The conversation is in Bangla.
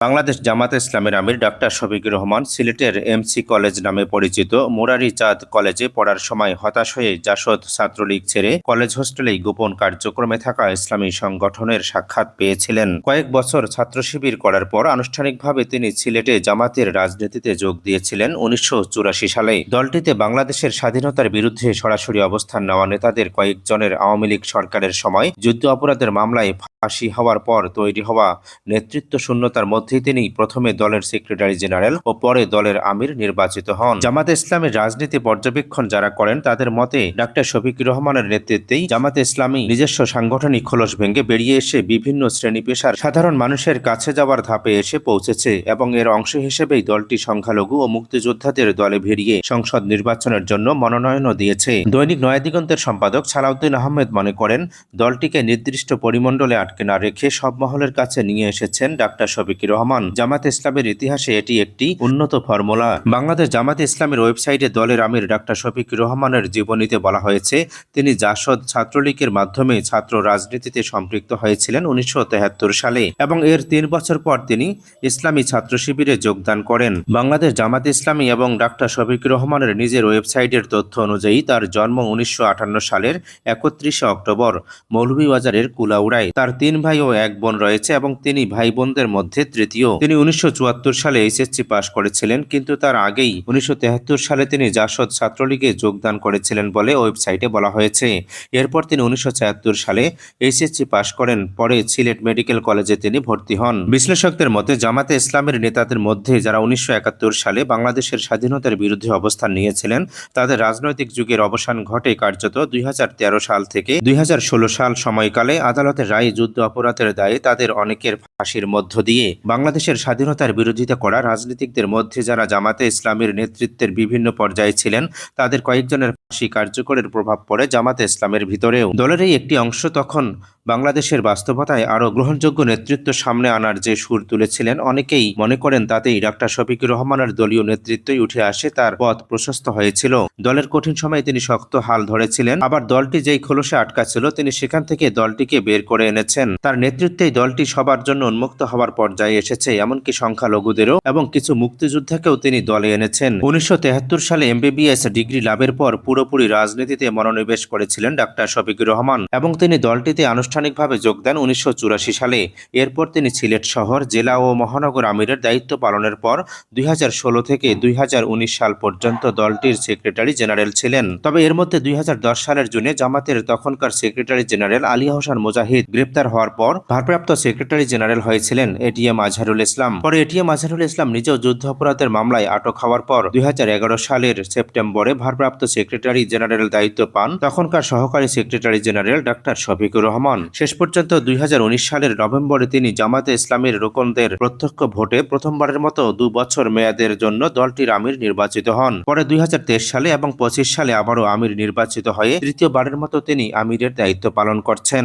বাংলাদেশ জামাতে ইসলামের আমির ডাক্তার শফিকুর রহমান সিলেটের এমসি কলেজ নামে পরিচিত মুরারি চাঁদ কলেজে পড়ার সময় হতাশ হয়ে জাসদ ছাত্রলীগ ছেড়ে কলেজ হোস্টেলেই গোপন কার্যক্রমে থাকা ইসলামী সংগঠনের সাক্ষাৎ পেয়েছিলেন। কয়েক বছর ছাত্র শিবির করার পর আনুষ্ঠানিকভাবে তিনি সিলেটে জামাতের রাজনীতিতে যোগ দিয়েছিলেন 1984 সালে। দলটিতে বাংলাদেশের স্বাধীনতার বিরুদ্ধে সরাসরি অবস্থান নেওয়া নেতাদের কয়েকজনের আওয়ামী লীগ সরকারের সময় যুদ্ধ অপরাধের মামলায় ফাঁসি হওয়ার পর তৈরি হওয়া নেতৃত্ব শূন্যতার মধ্যে তিনি প্রথমে দলের সেক্রেটারি জেনারেল ও পরে দলের আমির নির্বাচিত হন। জামাতে ইসলামের রাজনীতি পর্যবেক্ষণ যারা করেন তাদের মতে ডাক্তার শফিকুর রহমানের নেতৃত্বেই জামাতে ইসলামী নিজস্ব সাংগঠনিক খোলস ভেঙে বেরিয়ে এসে বিভিন্ন শ্রেণী পেশার সাধারণ মানুষের কাছে যাওয়ার ধাপে এসে পৌঁছেছে এবং এর অংশ হিসেবেই দলটি সংখ্যালঘু ও মুক্তিযোদ্ধাদের দলে ভিড়িয়ে সংসদ নির্বাচনের জন্য মনোনয়নও দিয়েছে। দৈনিক নয়াদিগন্তের সম্পাদক সালাউদ্দিন আহমেদ মনে করেন দলটিকে নির্দিষ্ট পরিমণ্ডলে আটকে না রেখে সব মহলের কাছে নিয়ে এসেছেন ডাক্তার শফিকুর রহমান। জামাতে ইসলামের ইতিহাসে এটি একটি উন্নত ফর্মুলা। বাংলাদেশ জামাতে ইসলামের ওয়েবসাইটে দলের আমির ডাক্তার শফিকুর রহমানের জীবনীতে বলা হয়েছে তিনি জাসদ ছাত্রলীগের মাধ্যমে ছাত্র রাজনীতিতে সম্পৃক্ত হয়েছিলেন 1973 সালে এবং এর 3 বছর পর তিনি ইসলামী ছাত্র শিবিরে যোগদান করেন। বাংলাদেশ জামাতে ইসলামী এবং ডাক্তার শফিকুর রহমানের নিজের ওয়েবসাইটের তথ্য অনুযায়ী তার জন্ম 1958 সালের 31 অক্টোবর মৌলভীবাজারের কুলাউড়ায়। তার 3 ভাই ও 1 বোন রয়েছে এবং তিনি ভাই বোনদের মধ্যে তৃতীয়। তিনি 1974 সালে এইচএসসি পাশ করেছিলেন, কিন্তু তার আগেই 1973 সালে তিনি জাসদ ছাত্রলীগে যোগদান করেছিলেন বলে ওয়েবসাইটে বলা হয়েছে। এরপর তিনি 1976 সালে এইচএসসি পাশ করেন, পরে সিলেট মেডিকেল কলেজে তিনি ভর্তি হন। বিশ্লেষকদের মতে জামাতে ইসলামের নেতাদের মধ্যে যারা 1971 সালে বাংলাদেশের স্বাধীনতার বিরুদ্ধে অবস্থান নিয়েছিলেন তাদের রাজনৈতিক যুগের অবসান ঘটে কার্যত 2013 সাল থেকে 2016 সাল সময়কালে আদালতের রায়ে যুদ্ধ অপরাধের দায়ে তাদের অনেকের ফাঁসির মধ্য দিয়ে। বাংলাদেশের স্বাধীনতার বিরোধিতা করা রাজনীতিকদের মধ্যে যারা জামাতে ইসলামের নেতৃত্বের বিভিন্ন পর্যায়ে ছিলেন তাদের কয়েকজনের ফাঁসি কার্যকরের প্রভাব পড়ে জামাতে ইসলামের ভিতরেও। দলের এই একটি অংশ তখন বাংলাদেশের বাস্তবতায় আরও গ্রহণযোগ্য নেতৃত্ব সামনে আনার যে সুর তুলেছিলেন, অনেকেই মনে করেন তাতেই ডাক্তার শফিকুর রহমানের দলীয় নেতৃত্বই উঠে আসে তার পথ প্রশস্ত হয়েছিল। দলের কঠিন সময়ে তিনি শক্ত হাল ধরেছিলেন, আবার দলটি যেই খোলসে আটকা ছিল তিনি সেখান থেকে দলটিকে বের করে এনেছেন। তার নেতৃত্বেই দলটি সবার জন্য উন্মুক্ত হওয়ার পর্যায়ে এসেছে, এমনকি সংখ্যালঘুদেরও এবং কিছু মুক্তিযোদ্ধাকেও তিনি দলে এনেছেন। 1973 সালে এমবিবিএস ডিগ্রি লাভের পর পুরোপুরি রাজনীতিতে মনোনিবেশ করেছিলেন ডাক্তার শফিকুর রহমান এবং তিনি দলটিতে আনুষ্ঠানিকভাবে যোগ দেন 1984 সালে। এরপর তিনি সিলেট শহর, জেলা ও মহানগর আমিরের দায়িত্ব পালনের পর 2016 থেকে 2019 সাল পর্যন্ত দলটির সেক্রেটারি জেনারেল ছিলেন। তবে এর মধ্যে 2010 সালের জুনে জামাতের তখনকার সেক্রেটারি জেনারেল আলী হোসেন মুজাহিদ গ্রেপ্তার হওয়ার পর ভারপ্রাপ্ত সেক্রেটারি জেনারেল হয়েছিলেন এটিএম আজহারুল ইসলাম। পরে এটিএম আজহারুল ইসলাম নিজেও যুদ্ধ অপরাধের মামলায় আটক হওয়ার পর 2011 সালের সেপ্টেম্বরে ভারপ্রাপ্ত সেক্রেটারি জেনারেল দায়িত্ব পান তখনকার সহকারী secretary general doctor Shafiqur Rahman. শেষ পর্যন্ত 2019 সালের নভেম্বরে তিনি জামাতে ইসলামের রোকনদের প্রত্যক্ষ ভোটে প্রথমবারের মতো 2 বছর মেয়াদের জন্য দলটির আমির নির্বাচিত হন। পরে 2023 সালে এবং 25 সালে আবারও আমির নির্বাচিত হয়ে তৃতীয়বারের মতো তিনি আমিরের দায়িত্ব পালন করছেন।